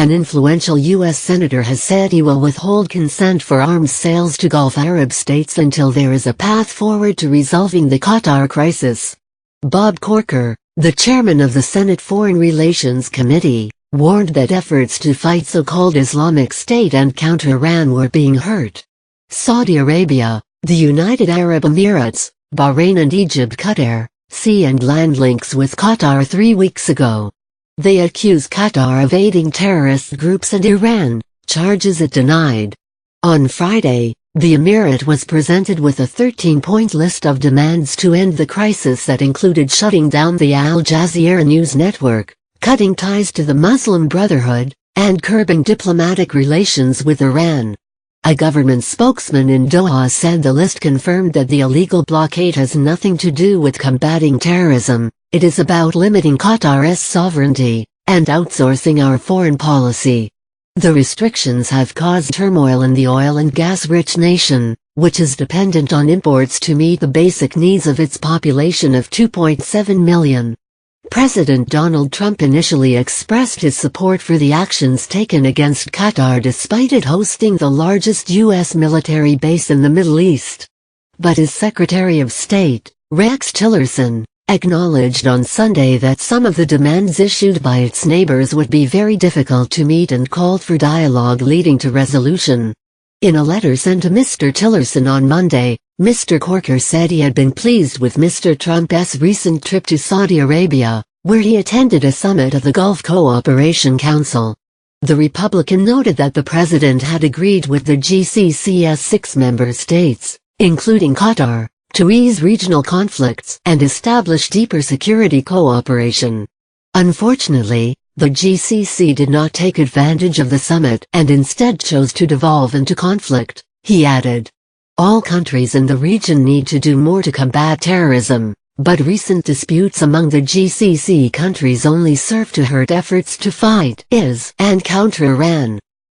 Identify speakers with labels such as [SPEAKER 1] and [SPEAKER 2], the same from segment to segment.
[SPEAKER 1] An influential U.S. senator has said he will withhold consent for arms sales to Gulf Arab states until there is a path forward to resolving the Qatar crisis. Bob Corker, the chairman of the Senate Foreign Relations Committee, warned that efforts to fight so-called Islamic State and counter Iran were being hurt. Saudi Arabia, the United Arab Emirates, Bahrain and Egypt cut air, sea and land links with Qatar 3 weeks ago. They accuse Qatar of aiding terrorist groups and Iran, charges it denied. On Friday, the Emirate was presented with a 13-point list of demands to end the crisis that included shutting down the Al Jazeera news network, cutting ties to the Muslim Brotherhood, and curbing diplomatic relations with Iran. A government spokesman in Doha said the list confirmed that the illegal blockade has nothing to do with combating terrorism. It is about limiting Qatar's sovereignty and outsourcing our foreign policy. The restrictions have caused turmoil in the oil and gas-rich nation, which is dependent on imports to meet the basic needs of its population of 2.7 million. President Donald Trump initially expressed his support for the actions taken against Qatar despite it hosting the largest U.S. military base in the Middle East. But his Secretary of State, Rex Tillerson, acknowledged on Sunday that some of the demands issued by its neighbors would be very difficult to meet and called for dialogue leading to resolution. In a letter sent to Mr. Tillerson on Monday, Mr. Corker said he had been pleased with Mr. Trump's recent trip to Saudi Arabia, where he attended a summit of the Gulf Cooperation Council. The Republican noted that the president had agreed with the GCC's 6 member states, including Qatar, to ease regional conflicts and establish deeper security cooperation. Unfortunately, the GCC did not take advantage of the summit and instead chose to devolve into conflict, he added. All countries in the region need to do more to combat terrorism, but recent disputes among the GCC countries only serve to hurt efforts to fight IS and counter Iran.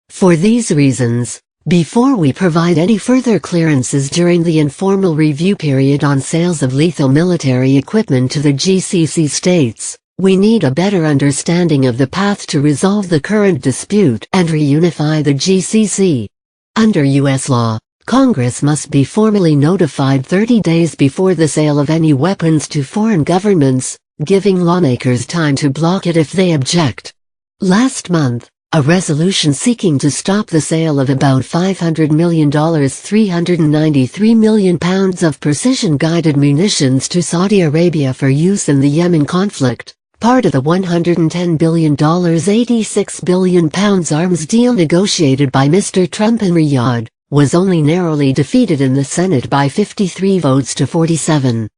[SPEAKER 1] For these reasons, before we provide any further clearances during the informal review period on sales of lethal military equipment to the GCC states, we need a better understanding of the path to resolve the current dispute and reunify the GCC. Under U.S. law, Congress must be formally notified 30 days before the sale of any weapons to foreign governments, giving lawmakers time to block it if they object. Last month, a resolution seeking to stop the sale of about $500 million £393 million of precision-guided munitions to Saudi Arabia for use in the Yemen conflict, part of the $110 billion £86 billion arms deal negotiated by Mr. Trump in Riyadh, was only narrowly defeated in the Senate by 53 votes to 47.